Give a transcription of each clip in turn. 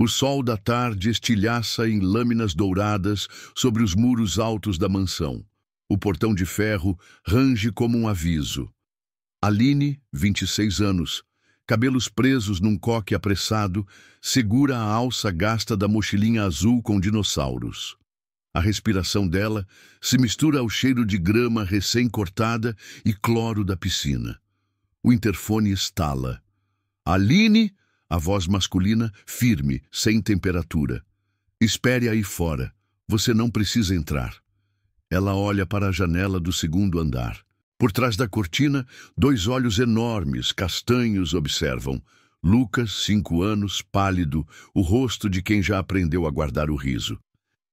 O sol da tarde estilhaça em lâminas douradas sobre os muros altos da mansão. O portão de ferro range como um aviso. Aline, 26 anos, cabelos presos num coque apressado, segura a alça gasta da mochilinha azul com dinossauros. A respiração dela se mistura ao cheiro de grama recém-cortada e cloro da piscina. O interfone estala. Aline, a voz masculina, firme, sem temperatura. Espere aí fora. Você não precisa entrar. Ela olha para a janela do segundo andar. Por trás da cortina, 2 olhos enormes, castanhos, observam. Lucas, 5 anos, pálido, o rosto de quem já aprendeu a guardar o riso.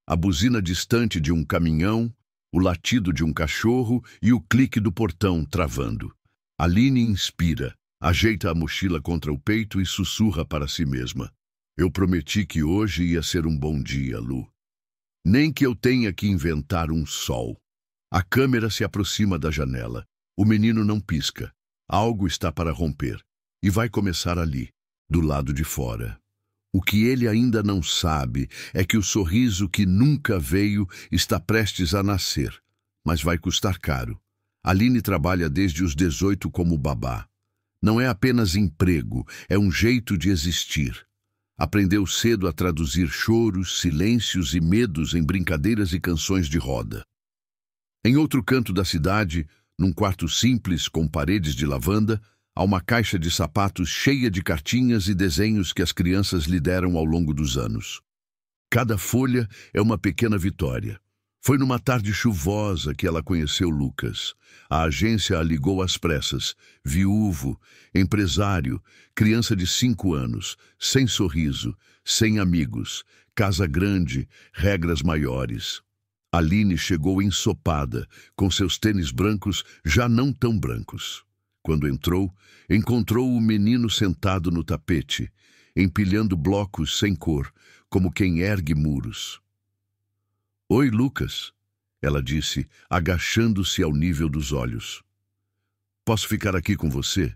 A buzina distante de um caminhão, o latido de um cachorro e o clique do portão travando. Aline inspira, ajeita a mochila contra o peito e sussurra para si mesma. Eu prometi que hoje ia ser um bom dia, Lu. Nem que eu tenha que inventar um sol. A câmera se aproxima da janela. O menino não pisca. Algo está para romper. E vai começar ali, do lado de fora. O que ele ainda não sabe é que o sorriso que nunca veio está prestes a nascer. Mas vai custar caro. Aline trabalha desde os 18 como babá. Não é apenas emprego, é um jeito de existir. Aprendeu cedo a traduzir choros, silêncios e medos em brincadeiras e canções de roda. Em outro canto da cidade, num quarto simples com paredes de lavanda, há uma caixa de sapatos cheia de cartinhas e desenhos que as crianças lhe deram ao longo dos anos. Cada folha é uma pequena vitória. Foi numa tarde chuvosa que ela conheceu Lucas. A agência a ligou às pressas. Viúvo, empresário, criança de 5 anos, sem sorriso, sem amigos, casa grande, regras maiores. Aline chegou ensopada, com seus tênis brancos já não tão brancos. Quando entrou, encontrou o menino sentado no tapete, empilhando blocos sem cor, como quem ergue muros. Oi, Lucas, ela disse, agachando-se ao nível dos olhos. Posso ficar aqui com você?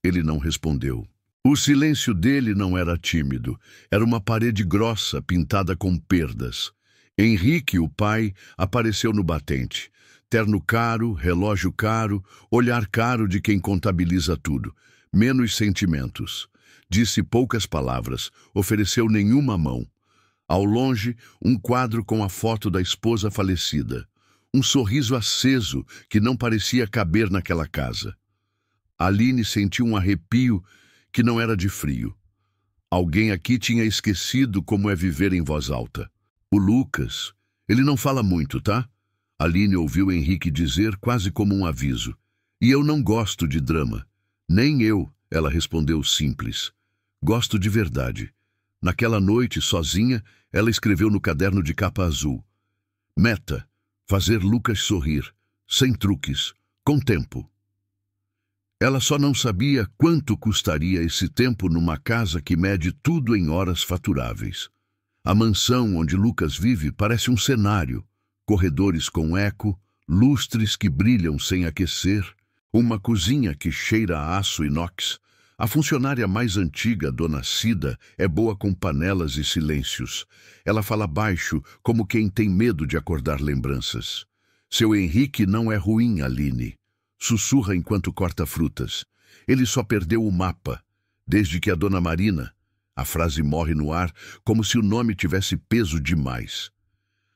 Ele não respondeu. O silêncio dele não era tímido, era uma parede grossa pintada com perdas. Henrique, o pai, apareceu no batente. Terno caro, relógio caro, olhar caro de quem contabiliza tudo. Menos sentimentos. Disse poucas palavras, ofereceu nenhuma mão. Ao longe, um quadro com a foto da esposa falecida. Um sorriso aceso que não parecia caber naquela casa. Aline sentiu um arrepio que não era de frio. Alguém aqui tinha esquecido como é viver em voz alta. O Lucas, ele não fala muito, tá? Aline ouviu Henrique dizer quase como um aviso. E eu não gosto de drama. Nem eu, ela respondeu simples. Gosto de verdade. Naquela noite, sozinha, ela escreveu no caderno de capa azul. Meta, fazer Lucas sorrir, sem truques, com tempo. Ela só não sabia quanto custaria esse tempo numa casa que mede tudo em horas faturáveis. A mansão onde Lucas vive parece um cenário. Corredores com eco, lustres que brilham sem aquecer, uma cozinha que cheira a aço inox. A funcionária mais antiga, Dona Cida, é boa com panelas e silêncios. Ela fala baixo, como quem tem medo de acordar lembranças. Seu Henrique não é ruim, Aline. Sussurra enquanto corta frutas. Ele só perdeu o mapa, desde que a Dona Marina... A frase morre no ar, como se o nome tivesse peso demais.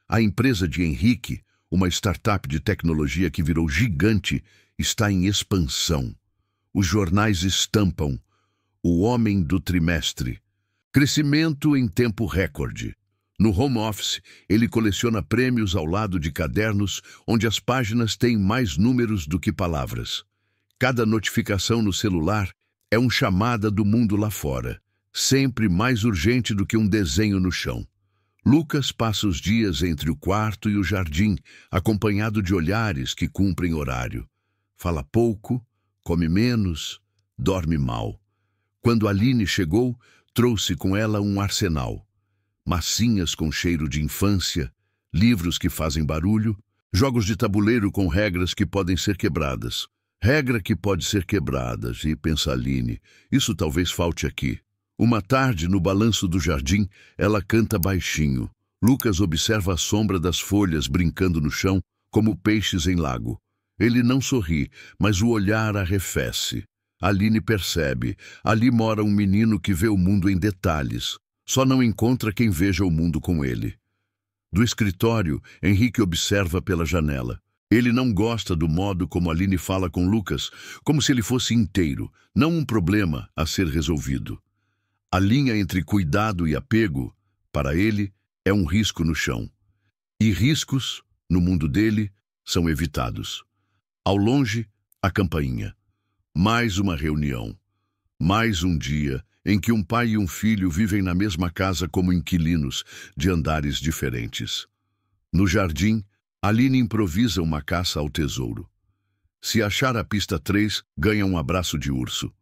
A empresa de Henrique, uma startup de tecnologia que virou gigante, está em expansão. Os jornais estampam o homem do trimestre. Crescimento em tempo recorde. No home office, ele coleciona prêmios ao lado de cadernos onde as páginas têm mais números do que palavras. Cada notificação no celular é uma chamada do mundo lá fora, sempre mais urgente do que um desenho no chão. Lucas passa os dias entre o quarto e o jardim, acompanhado de olhares que cumprem horário. Fala pouco, come menos, dorme mal. Quando Aline chegou, trouxe com ela um arsenal. Massinhas com cheiro de infância, livros que fazem barulho, jogos de tabuleiro com regras que podem ser quebradas. Regra que pode ser quebrada, e pensa Aline, isso talvez falte aqui. Uma tarde, no balanço do jardim, ela canta baixinho. Lucas observa a sombra das folhas brincando no chão, como peixes em lago. Ele não sorri, mas o olhar arrefece. Aline percebe. Ali mora um menino que vê o mundo em detalhes. Só não encontra quem veja o mundo com ele. Do escritório, Henrique observa pela janela. Ele não gosta do modo como Aline fala com Lucas, como se ele fosse inteiro, não um problema a ser resolvido. A linha entre cuidado e apego, para ele, é um risco no chão. E riscos, no mundo dele, são evitados. Ao longe, a campainha. Mais uma reunião. Mais um dia em que um pai e um filho vivem na mesma casa como inquilinos de andares diferentes. No jardim, Aline improvisa uma caça ao tesouro. Se achar a pista 3, ganha um abraço de urso.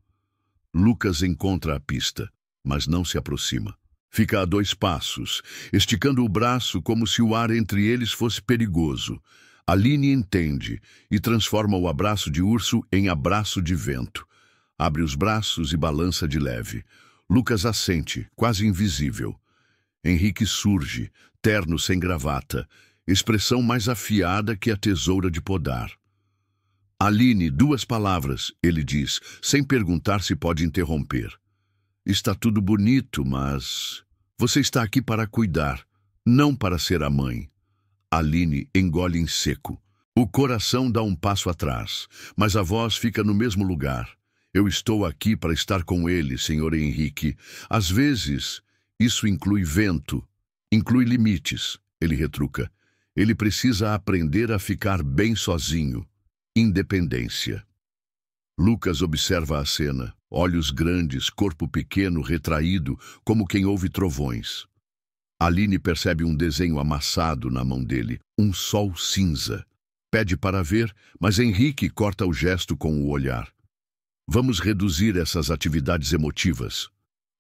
Lucas encontra a pista, mas não se aproxima. Fica a 2 passos, esticando o braço como se o ar entre eles fosse perigoso. Aline entende e transforma o abraço de urso em abraço de vento. Abre os braços e balança de leve. Lucas assente, quase invisível. Henrique surge, terno sem gravata, expressão mais afiada que a tesoura de podar. Aline, 2 palavras, ele diz, sem perguntar se pode interromper. Está tudo bonito, mas... Você está aqui para cuidar, não para ser a mãe. Aline engole em seco. O coração dá um passo atrás, mas a voz fica no mesmo lugar. Eu estou aqui para estar com ele, Sr. Henrique. Às vezes, isso inclui vento, inclui limites, ele retruca. Ele precisa aprender a ficar bem sozinho. Independência. Lucas observa a cena. Olhos grandes, corpo pequeno, retraído, como quem ouve trovões. Aline percebe um desenho amassado na mão dele, um sol cinza. Pede para ver, mas Henrique corta o gesto com o olhar. Vamos reduzir essas atividades emotivas,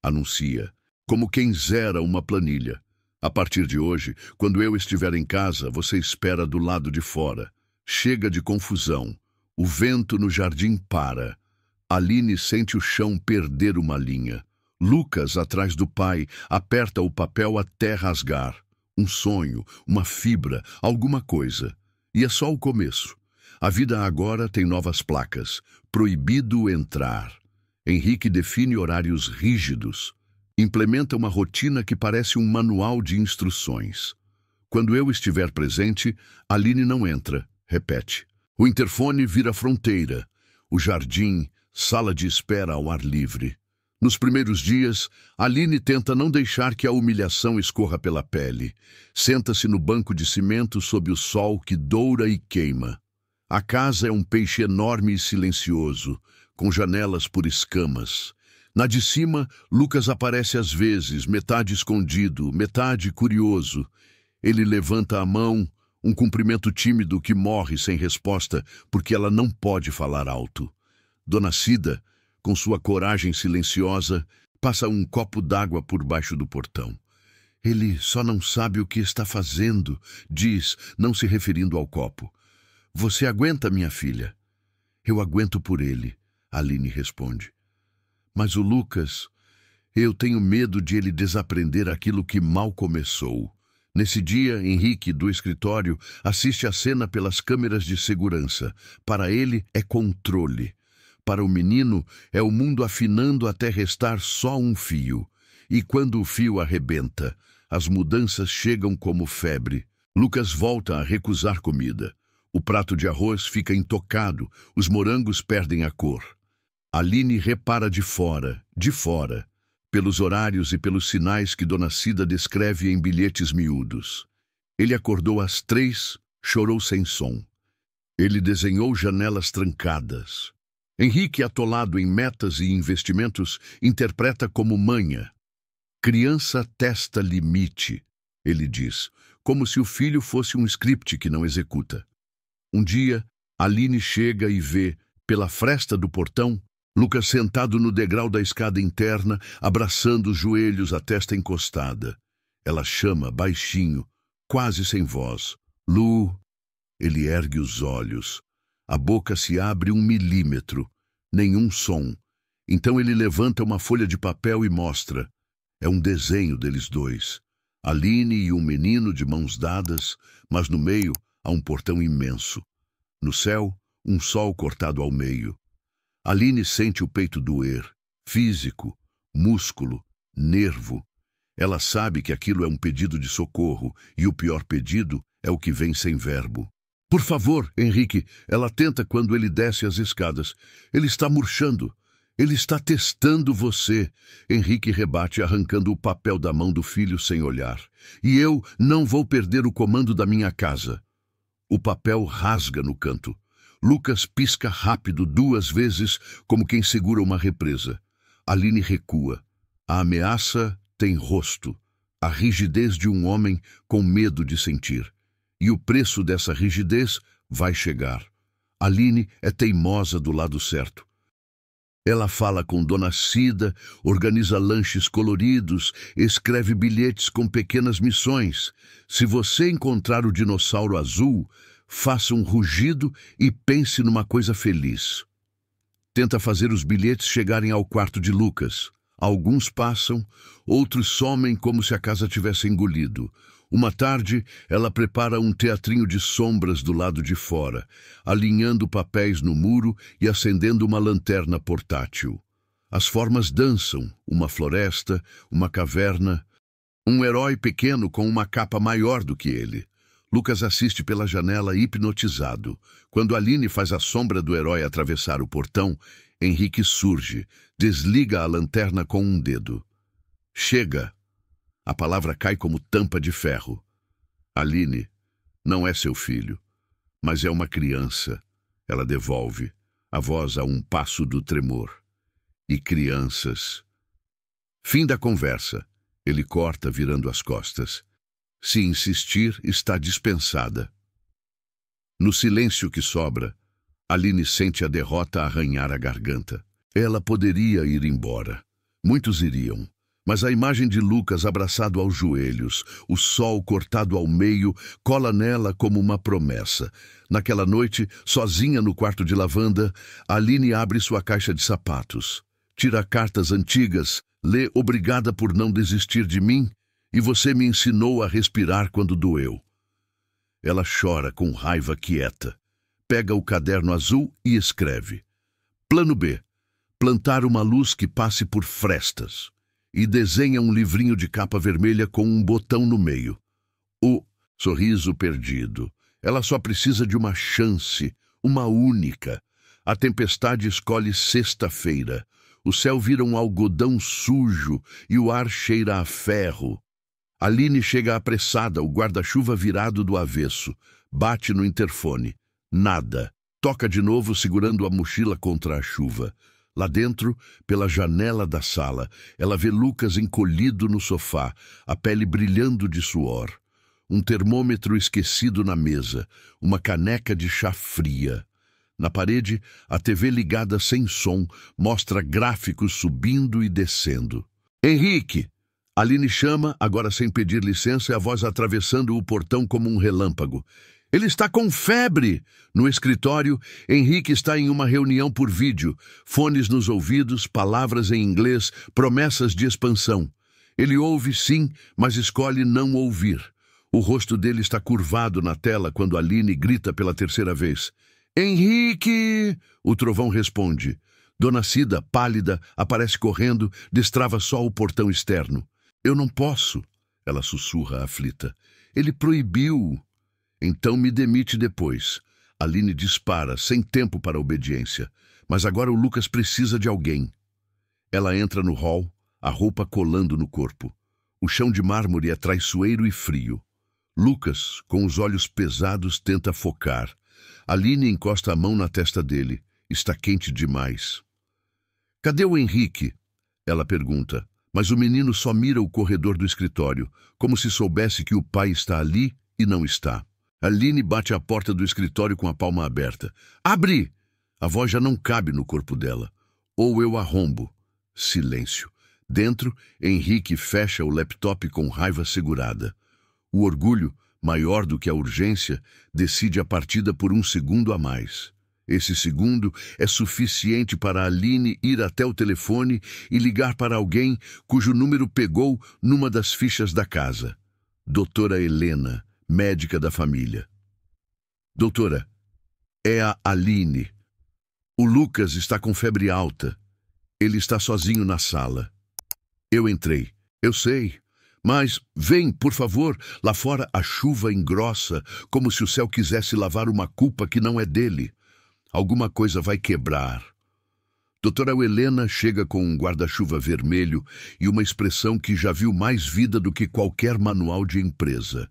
anuncia, como quem zera uma planilha. A partir de hoje, quando eu estiver em casa, você espera do lado de fora. Chega de confusão. O vento no jardim para. Aline sente o chão perder uma linha. Lucas, atrás do pai, aperta o papel até rasgar. Um sonho, uma fibra, alguma coisa. E é só o começo. A vida agora tem novas placas. Proibido entrar. Henrique define horários rígidos. Implementa uma rotina que parece um manual de instruções. Quando eu estiver presente, Aline não entra, repete. O interfone vira fronteira. O jardim, sala de espera ao ar livre. Nos primeiros dias, Aline tenta não deixar que a humilhação escorra pela pele. Senta-se no banco de cimento sob o sol que doura e queima. A casa é um peixe enorme e silencioso, com janelas por escamas. Na de cima, Lucas aparece às vezes, metade escondido, metade curioso. Ele levanta a mão, um cumprimento tímido que morre sem resposta porque ela não pode falar alto. Dona Cida, com sua coragem silenciosa, passa um copo d'água por baixo do portão. Ele só não sabe o que está fazendo, diz, não se referindo ao copo. Você aguenta, minha filha? Eu aguento por ele, Aline responde. Mas o Lucas, eu tenho medo de ele desaprender aquilo que mal começou. Nesse dia, Henrique, do escritório, assiste a cena pelas câmeras de segurança. Para ele, é controle. Para o menino, é o mundo afinando até restar só um fio. E quando o fio arrebenta, as mudanças chegam como febre. Lucas volta a recusar comida. O prato de arroz fica intocado, os morangos perdem a cor. Aline repara de fora, pelos horários e pelos sinais que Dona Cida descreve em bilhetes miúdos. Ele acordou às 3, chorou sem som. Ele desenhou janelas trancadas. Henrique, atolado em metas e investimentos, interpreta como manha. Criança testa limite, ele diz, como se o filho fosse um script que não executa. Um dia, Aline chega e vê, pela fresta do portão, Lucas sentado no degrau da escada interna, abraçando os joelhos, a testa encostada. Ela chama baixinho, quase sem voz. Lu. Ele ergue os olhos. A boca se abre 1 milímetro. Nenhum som. Então ele levanta uma folha de papel e mostra. É um desenho deles dois. Aline e um menino de mãos dadas, mas no meio há um portão imenso. No céu, um sol cortado ao meio. Aline sente o peito doer. Físico, músculo, nervo. Ela sabe que aquilo é um pedido de socorro, e o pior pedido é o que vem sem verbo. Por favor, Henrique, ela tenta quando ele desce as escadas. Ele está murchando. Ele está testando você. Henrique rebate, arrancando o papel da mão do filho sem olhar. E eu não vou perder o comando da minha casa. O papel rasga no canto. Lucas pisca rápido 2 vezes, como quem segura uma represa. Aline recua. A ameaça tem rosto. A rigidez de um homem com medo de sentir. E o preço dessa rigidez vai chegar. Aline é teimosa do lado certo. Ela fala com Dona Cida, organiza lanches coloridos, escreve bilhetes com pequenas missões. Se você encontrar o dinossauro azul, faça um rugido e pense numa coisa feliz. Tenta fazer os bilhetes chegarem ao quarto de Lucas. Alguns passam, outros somem como se a casa tivesse engolido. Uma tarde, ela prepara um teatrinho de sombras do lado de fora, alinhando papéis no muro e acendendo uma lanterna portátil. As formas dançam, uma floresta, uma caverna, um herói pequeno com uma capa maior do que ele. Lucas assiste pela janela hipnotizado. Quando Aline faz a sombra do herói atravessar o portão, Henrique surge, desliga a lanterna com um dedo. Chega! A palavra cai como tampa de ferro. Aline não é seu filho, mas é uma criança. Ela devolve, a voz a um passo do tremor. E crianças. Fim da conversa. Ele corta, virando as costas. Se insistir, está dispensada. No silêncio que sobra, Aline sente a derrota arranhar a garganta. Ela poderia ir embora. Muitos iriam. Mas a imagem de Lucas abraçado aos joelhos, o sol cortado ao meio, cola nela como uma promessa. Naquela noite, sozinha no quarto de lavanda, Aline abre sua caixa de sapatos. Tira cartas antigas, lê "Obrigada por não desistir de mim" e "Você me ensinou a respirar quando doeu". Ela chora com raiva quieta. Pega o caderno azul e escreve. Plano B. Plantar uma luz que passe por frestas. E desenha um livrinho de capa vermelha com um botão no meio. O sorriso perdido. Ela só precisa de uma chance, uma única. A tempestade escolhe sexta-feira. O céu vira um algodão sujo e o ar cheira a ferro. Aline chega apressada, o guarda-chuva virado do avesso. Bate no interfone. Nada. Toca de novo, segurando a mochila contra a chuva. Lá dentro, pela janela da sala, ela vê Lucas encolhido no sofá, a pele brilhando de suor. Um termômetro esquecido na mesa, uma caneca de chá fria. Na parede, a TV ligada sem som mostra gráficos subindo e descendo. Henrique! Aline chama, agora sem pedir licença, e a voz atravessando o portão como um relâmpago. Ele está com febre! No escritório, Henrique está em uma reunião por vídeo. Fones nos ouvidos, palavras em inglês, promessas de expansão. Ele ouve sim, mas escolhe não ouvir. O rosto dele está curvado na tela quando Aline grita pela terceira vez. Henrique! O trovão responde. Dona Cida, pálida, aparece correndo, destrava só o portão externo. Eu não posso, ela sussurra aflita. Ele proibiu. Então me demite depois. Aline dispara, sem tempo para obediência. Mas agora o Lucas precisa de alguém. Ela entra no hall, a roupa colando no corpo. O chão de mármore é traiçoeiro e frio. Lucas, com os olhos pesados, tenta focar. Aline encosta a mão na testa dele. Está quente demais. Cadê o Henrique? Ela pergunta. Mas o menino só mira o corredor do escritório, como se soubesse que o pai está ali e não está. Aline bate à porta do escritório com a palma aberta. Abre! A voz já não cabe no corpo dela. Ou eu arrombo. Silêncio. Dentro, Henrique fecha o laptop com raiva segurada. O orgulho, maior do que a urgência, decide a partida por um segundo a mais. Esse segundo é suficiente para Aline ir até o telefone e ligar para alguém cujo número pegou numa das fichas da casa. Doutora Helena, médica da família. Doutora, é a Aline. O Lucas está com febre alta. Ele está sozinho na sala. Eu entrei. Eu sei. Mas, vem, por favor, lá fora a chuva engrossa, como se o céu quisesse lavar uma culpa que não é dele. Alguma coisa vai quebrar. Doutora Helena chega com um guarda-chuva vermelho e uma expressão que já viu mais vida do que qualquer manual de empresa.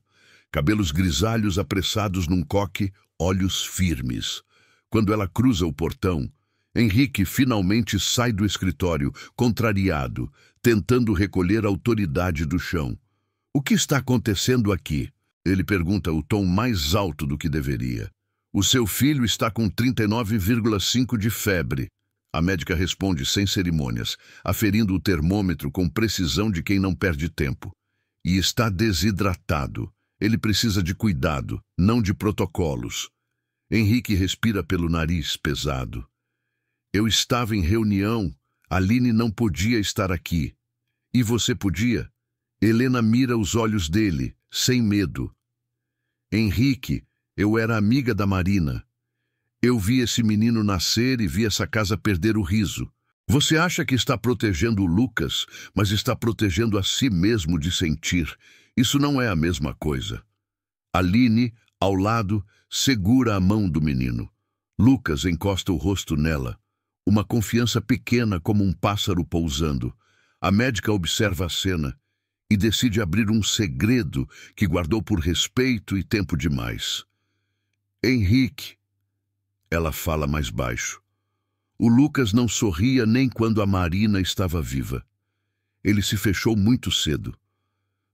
Cabelos grisalhos apressados num coque, olhos firmes. Quando ela cruza o portão, Henrique finalmente sai do escritório, contrariado, tentando recolher a autoridade do chão. O que está acontecendo aqui? Ele pergunta o tom mais alto do que deveria. O seu filho está com 39,5 de febre. A médica responde sem cerimônias, aferindo o termômetro com precisão de quem não perde tempo. E está desidratado. Ele precisa de cuidado, não de protocolos. Henrique respira pelo nariz pesado. Eu estava em reunião. Aline não podia estar aqui. E você podia? Helena mira os olhos dele, sem medo. Henrique, eu era amiga da Marina. Eu vi esse menino nascer e vi essa casa perder o riso. Você acha que está protegendo o Lucas, mas está protegendo a si mesmo de sentir. Isso não é a mesma coisa. Aline, ao lado, segura a mão do menino. Lucas encosta o rosto nela. Uma confiança pequena como um pássaro pousando. A médica observa a cena e decide abrir um segredo que guardou por respeito e tempo demais. Henrique, ela fala mais baixo. O Lucas não sorria nem quando a Marina estava viva. Ele se fechou muito cedo.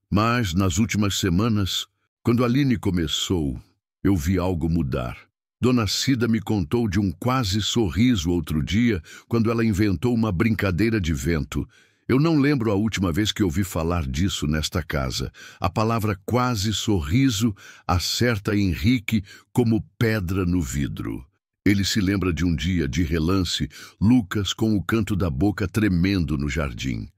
Mas, nas últimas semanas, quando a Aline começou, eu vi algo mudar. Dona Cida me contou de um quase sorriso outro dia, quando ela inventou uma brincadeira de vento. Eu não lembro a última vez que ouvi falar disso nesta casa. A palavra quase sorriso acerta Henrique como pedra no vidro. Ele se lembra de um dia, de relance, Lucas com o canto da boca tremendo no jardim.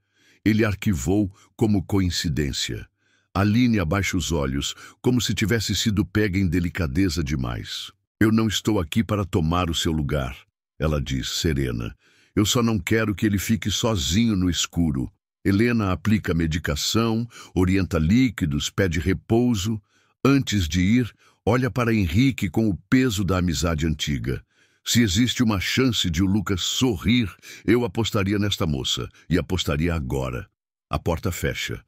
Ele arquivou como coincidência. Aline abaixa os olhos, como se tivesse sido pega em delicadeza demais. Eu não estou aqui para tomar o seu lugar, ela diz, serena. Eu só não quero que ele fique sozinho no escuro. Helena aplica medicação, orienta líquidos, pede repouso. Antes de ir, olha para Henrique com o peso da amizade antiga. Se existe uma chance de o Lucas sorrir, eu apostaria nesta moça, e apostaria agora. A porta fecha.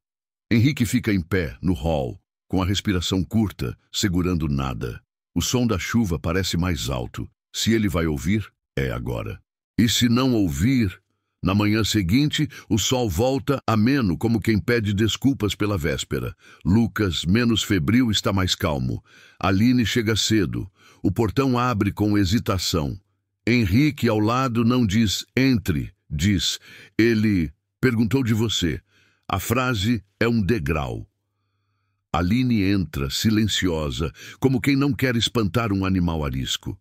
Henrique fica em pé, no hall, com a respiração curta, segurando nada. O som da chuva parece mais alto. Se ele vai ouvir, é agora. E se não ouvir, na manhã seguinte, o sol volta ameno, como quem pede desculpas pela véspera. Lucas, menos febril, está mais calmo. Aline chega cedo. O portão abre com hesitação. Henrique, ao lado, não diz entre, diz ele perguntou de você. A frase é um degrau. Aline entra, silenciosa, como quem não quer espantar um animal arisco.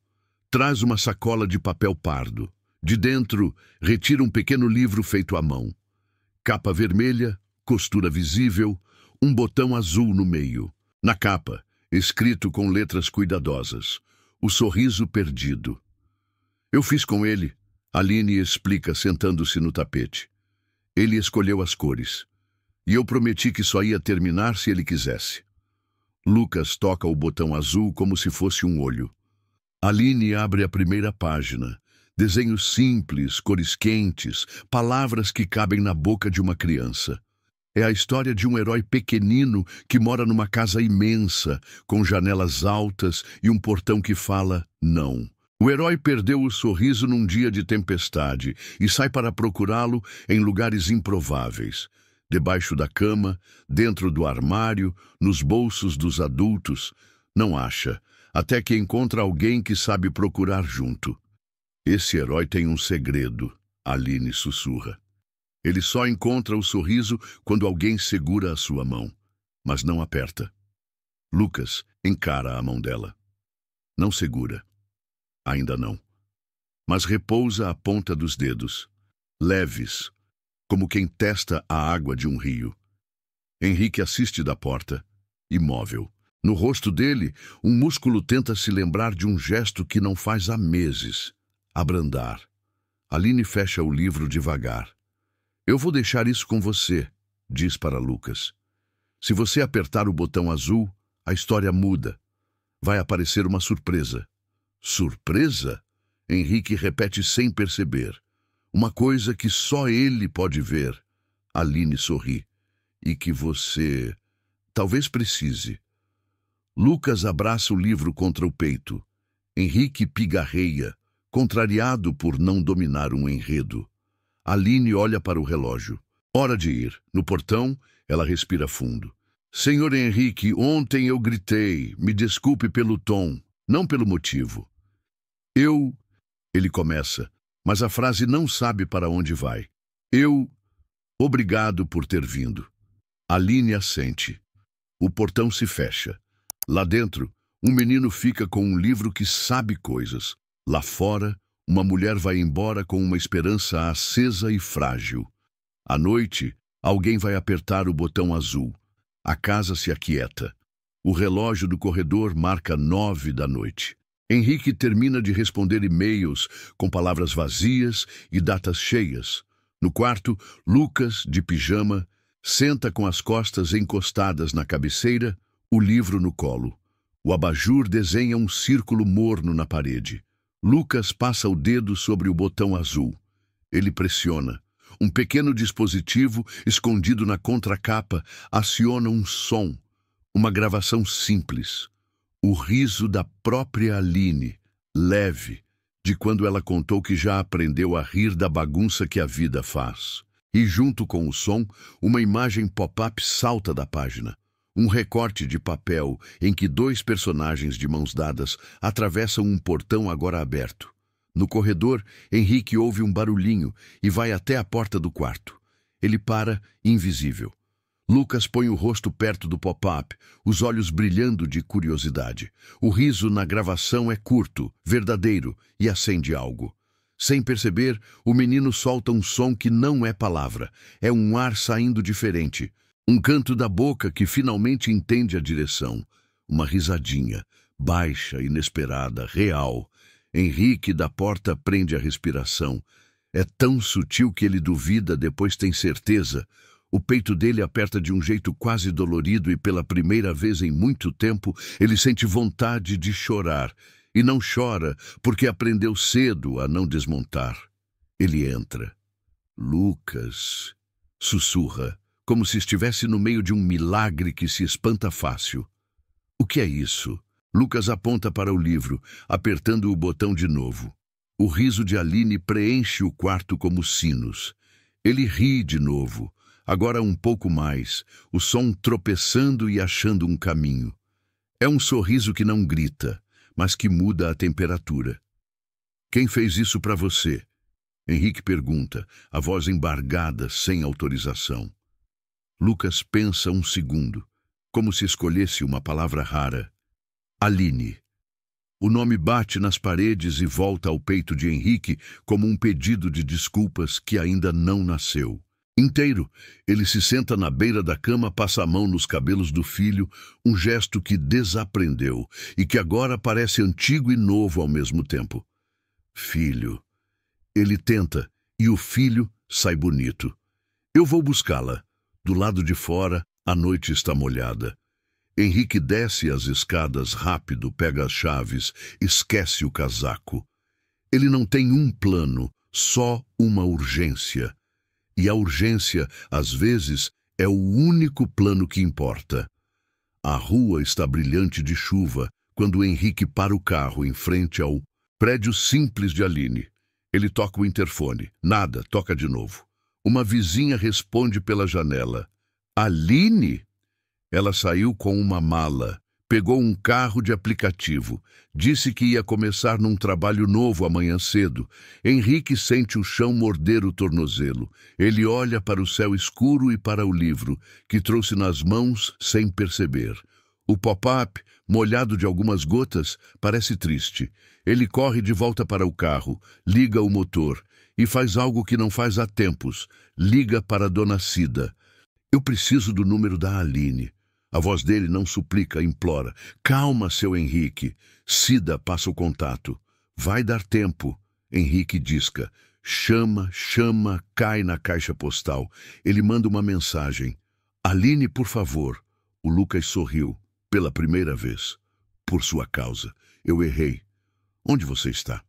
Traz uma sacola de papel pardo. De dentro, retira um pequeno livro feito à mão. Capa vermelha, costura visível, um botão azul no meio. Na capa, escrito com letras cuidadosas, o sorriso perdido. Eu fiz com ele, Aline explica, sentando-se no tapete. Ele escolheu as cores. E eu prometi que só ia terminar se ele quisesse. Lucas toca o botão azul como se fosse um olho. Aline abre a primeira página. Desenhos simples, cores quentes, palavras que cabem na boca de uma criança. É a história de um herói pequenino que mora numa casa imensa, com janelas altas e um portão que fala não. O herói perdeu o sorriso num dia de tempestade e sai para procurá-lo em lugares improváveis. Debaixo da cama, dentro do armário, nos bolsos dos adultos. Não acha, até que encontra alguém que sabe procurar junto. Esse herói tem um segredo, Aline sussurra. Ele só encontra o sorriso quando alguém segura a sua mão, mas não aperta. Lucas encara a mão dela. Não segura. Ainda não. mas repousa à ponta dos dedos, leves, como quem testa a água de um rio. Henrique assiste da porta, imóvel. No rosto dele, um músculo tenta se lembrar de um gesto que não faz há meses, abrandar. Aline fecha o livro devagar. Eu vou deixar isso com você, diz para Lucas. Se você apertar o botão azul, a história muda. Vai aparecer uma surpresa. Surpresa? Henrique repete sem perceber. Uma coisa que só ele pode ver. Aline sorri. E que você talvez precise. Lucas abraça o livro contra o peito. Henrique pigarreia, contrariado por não dominar um enredo. Aline olha para o relógio. Hora de ir. No portão, ela respira fundo. Senhor Henrique, ontem eu gritei. Me desculpe pelo tom, não pelo motivo. Ele começa, mas a frase não sabe para onde vai. Obrigado por ter vindo. Aline assente. O portão se fecha. Lá dentro, um menino fica com um livro que sabe coisas. Lá fora, uma mulher vai embora com uma esperança acesa e frágil. À noite, alguém vai apertar o botão azul. A casa se aquieta. O relógio do corredor marca 9 da noite. Henrique termina de responder e-mails com palavras vazias e datas cheias. No quarto, Lucas, de pijama, senta com as costas encostadas na cabeceira, o livro no colo. O abajur desenha um círculo morno na parede. Lucas passa o dedo sobre o botão azul. Ele pressiona. Um pequeno dispositivo, escondido na contracapa, aciona um som, uma gravação simples. O riso da própria Aline, leve, de quando ela contou que já aprendeu a rir da bagunça que a vida faz. E junto com o som, uma imagem pop-up salta da página. Um recorte de papel em que 2 personagens de mãos dadas atravessam um portão agora aberto. No corredor, Henrique ouve um barulhinho e vai até a porta do quarto. Ele para, invisível. Lucas põe o rosto perto do pop-up, os olhos brilhando de curiosidade. O riso na gravação é curto, verdadeiro, e acende algo. Sem perceber, o menino solta um som que não é palavra. É um ar saindo diferente. Um canto da boca que finalmente entende a direção. Uma risadinha, baixa, inesperada, real. Henrique da porta prende a respiração. É tão sutil que ele duvida, depois tem certeza. O peito dele aperta de um jeito quase dolorido e pela primeira vez em muito tempo ele sente vontade de chorar. E não chora porque aprendeu cedo a não desmontar. Ele entra. Lucas, sussurra, como se estivesse no meio de um milagre que se espanta fácil. O que é isso? Lucas aponta para o livro, apertando o botão de novo. O riso de Aline preenche o quarto como sinos. Ele ri de novo, agora um pouco mais, o som tropeçando e achando um caminho. É um sorriso que não grita, mas que muda a temperatura. Quem fez isso para você? Henrique pergunta, a voz embargada, sem autorização. Lucas pensa um segundo, como se escolhesse uma palavra rara. Aline. O nome bate nas paredes e volta ao peito de Henrique como um pedido de desculpas que ainda não nasceu. Inteiro, ele se senta na beira da cama, passa a mão nos cabelos do filho, um gesto que desaprendeu e que agora parece antigo e novo ao mesmo tempo. Filho. Ele tenta e o filho sai bonito. Eu vou buscá-la. Do lado de fora, a noite está molhada. Henrique desce as escadas rápido, pega as chaves, esquece o casaco. Ele não tem um plano, só uma urgência. E a urgência, às vezes, é o único plano que importa. A rua está brilhante de chuva quando Henrique para o carro em frente ao prédio simples de Aline. Ele toca o interfone. Nada, toca de novo. Uma vizinha responde pela janela. Aline? Ela saiu com uma mala, pegou um carro de aplicativo, disse que ia começar num trabalho novo amanhã cedo. Henrique sente o chão morder o tornozelo. Ele olha para o céu escuro e para o livro, que trouxe nas mãos sem perceber. O pop-up, molhado de algumas gotas, parece triste. Ele corre de volta para o carro, liga o motor e faz algo que não faz há tempos. Liga para Dona Cida. Eu preciso do número da Aline. A voz dele não suplica, implora. Calma, seu Henrique. Cida passa o contato. Vai dar tempo. Henrique disca. Chama, chama, cai na caixa postal. Ele manda uma mensagem. Aline, por favor. O Lucas sorriu. Pela primeira vez. Por sua causa. Eu errei. Onde você está?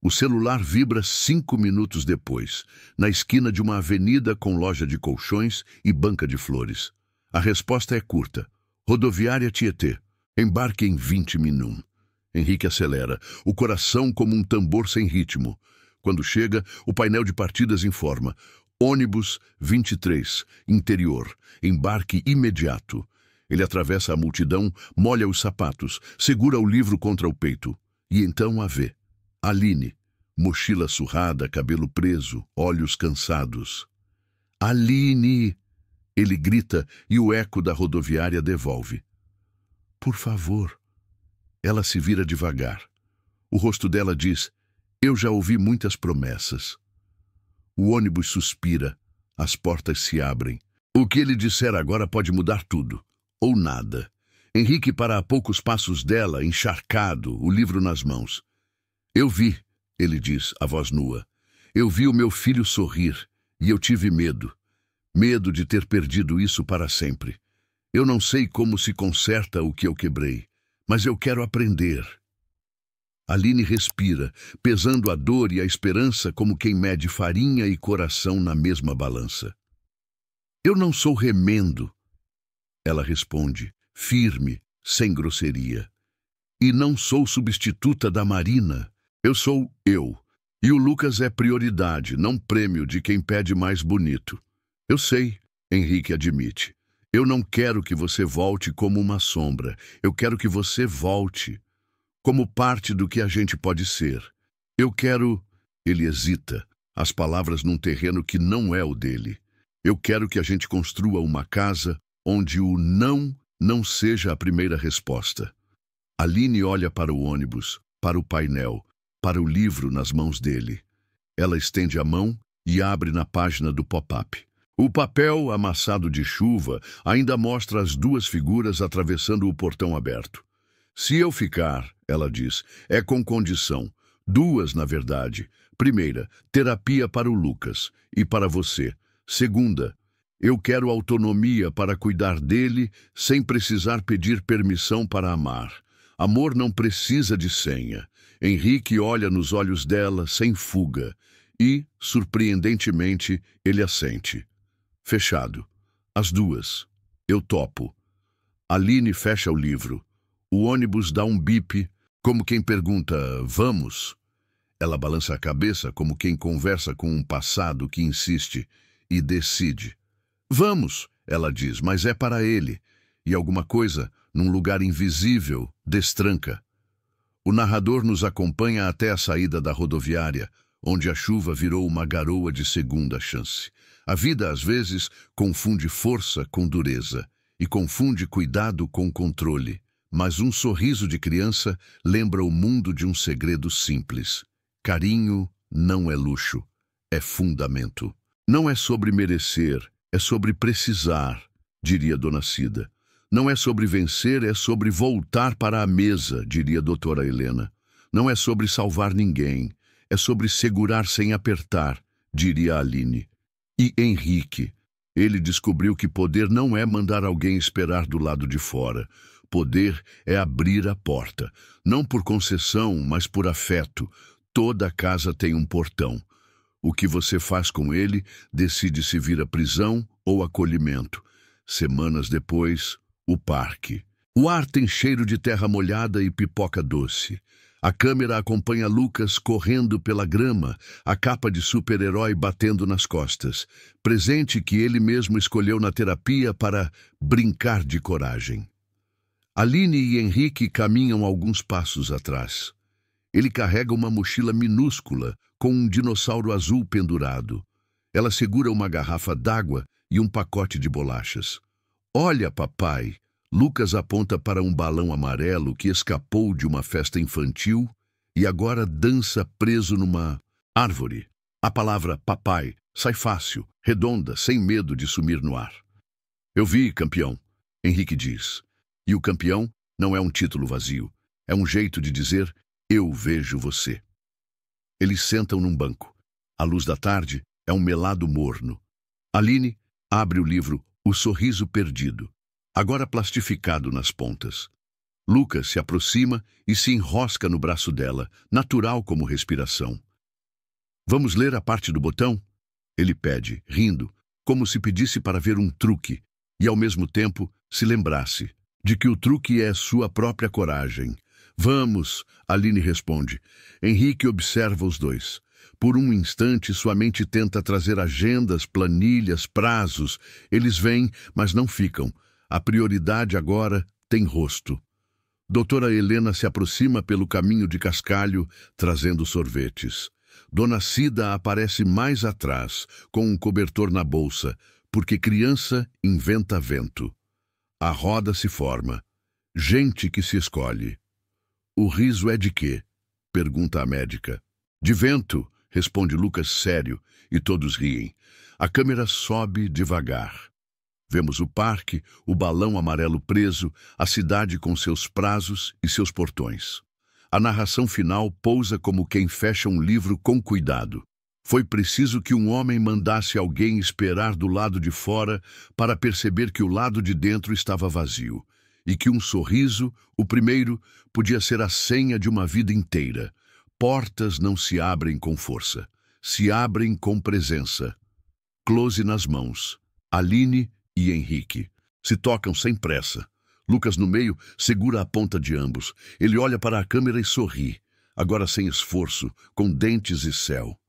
O celular vibra 5 minutos depois, na esquina de uma avenida com loja de colchões e banca de flores. A resposta é curta. Rodoviária Tietê. Embarque em 20 minutos. Henrique acelera, o coração como um tambor sem ritmo. Quando chega, o painel de partidas informa. Ônibus 23, interior. Embarque imediato. Ele atravessa a multidão, molha os sapatos, segura o livro contra o peito. E então a vê. Aline, mochila surrada, cabelo preso, olhos cansados. Aline! Ele grita e o eco da rodoviária devolve. Por favor. Ela se vira devagar. O rosto dela diz, eu já ouvi muitas promessas. O ônibus suspira, as portas se abrem. O que ele disser agora pode mudar tudo. Ou nada. Henrique para a poucos passos dela, encharcado, o livro nas mãos. Eu vi, ele diz, a voz nua. Eu vi o meu filho sorrir, e eu tive medo. Medo de ter perdido isso para sempre. Eu não sei como se conserta o que eu quebrei, mas eu quero aprender. Aline respira, pesando a dor e a esperança como quem mede farinha e coração na mesma balança. Eu não sou remendo. Ela responde, firme, sem grosseria. E não sou substituta da Marina. Eu sou eu. E o Lucas é prioridade, não prêmio de quem pede mais bonito. Eu sei, Henrique admite. Eu não quero que você volte como uma sombra. Eu quero que você volte como parte do que a gente pode ser. Eu quero... Ele hesita, as palavras num terreno que não é o dele. Eu quero que a gente construa uma casa onde o não seja a primeira resposta. Aline olha para o ônibus, para o painel, para o livro nas mãos dele. Ela estende a mão e abre na página do pop-up. O papel, amassado de chuva, ainda mostra as duas figuras atravessando o portão aberto. Se eu ficar, ela diz, é com condição. Duas, na verdade. Primeira, terapia para o Lucas e para você. Segunda, eu quero autonomia para cuidar dele sem precisar pedir permissão para amar. Amor não precisa de senha. Henrique olha nos olhos dela sem fuga e, surpreendentemente, ele assente. Fechado. As duas. Eu topo. Aline fecha o livro. O ônibus dá um bip, como quem pergunta, vamos? Ela balança a cabeça como quem conversa com um passado que insiste e decide. Vamos, ela diz, mas é para ele. E alguma coisa, num lugar invisível, destranca. O narrador nos acompanha até a saída da rodoviária, onde a chuva virou uma garoa de segunda chance. A vida, às vezes, confunde força com dureza e confunde cuidado com controle. Mas um sorriso de criança lembra o mundo de um segredo simples. Carinho não é luxo, é fundamento. Não é sobre merecer, é sobre precisar, diria Dona Cida. Não é sobre vencer, é sobre voltar para a mesa, diria a doutora Helena. Não é sobre salvar ninguém, é sobre segurar sem apertar, diria a Aline. E Henrique, ele descobriu que poder não é mandar alguém esperar do lado de fora. Poder é abrir a porta, não por concessão, mas por afeto. Toda casa tem um portão. O que você faz com ele decide se vira prisão ou acolhimento. Semanas depois, o parque. O ar tem cheiro de terra molhada e pipoca doce. A câmera acompanha Lucas correndo pela grama, a capa de super-herói batendo nas costas. Presente que ele mesmo escolheu na terapia para brincar de coragem. Aline e Henrique caminham alguns passos atrás. Ele carrega uma mochila minúscula com um dinossauro azul pendurado. Ela segura uma garrafa d'água e um pacote de bolachas. Olha, papai, Lucas aponta para um balão amarelo que escapou de uma festa infantil e agora dança preso numa árvore. A palavra papai sai fácil, redonda, sem medo de sumir no ar. Eu vi, campeão, Henrique diz. E o campeão não é um título vazio, é um jeito de dizer eu vejo você. Eles sentam num banco. A luz da tarde é um melado morno. Aline abre o livro O Sorriso Perdido, agora plastificado nas pontas. Lucas se aproxima e se enrosca no braço dela, natural como respiração. Vamos ler a parte do botão? Ele pede, rindo, como se pedisse para ver um truque, e ao mesmo tempo se lembrasse de que o truque é sua própria coragem. Vamos, Aline responde. Henrique observa os dois. Por um instante, sua mente tenta trazer agendas, planilhas, prazos. Eles vêm, mas não ficam. A prioridade agora tem rosto. Doutora Helena se aproxima pelo caminho de cascalho, trazendo sorvetes. Dona Cida aparece mais atrás, com um cobertor na bolsa, porque criança inventa vento. A roda se forma. Gente que se escolhe. O riso é de quê? Pergunta a médica. De vento, responde Lucas sério, e todos riem. A câmera sobe devagar. Vemos o parque, o balão amarelo preso, a cidade com seus prazos e seus portões. A narração final pousa como quem fecha um livro com cuidado. Foi preciso que um homem mandasse alguém esperar do lado de fora para perceber que o lado de dentro estava vazio, e que um sorriso, o primeiro, podia ser a senha de uma vida inteira. Portas não se abrem com força, se abrem com presença. Close nas mãos. Aline e Henrique se tocam sem pressa. Lucas, no meio, segura a ponta de ambos. Ele olha para a câmera e sorri, agora sem esforço, com dentes e céu.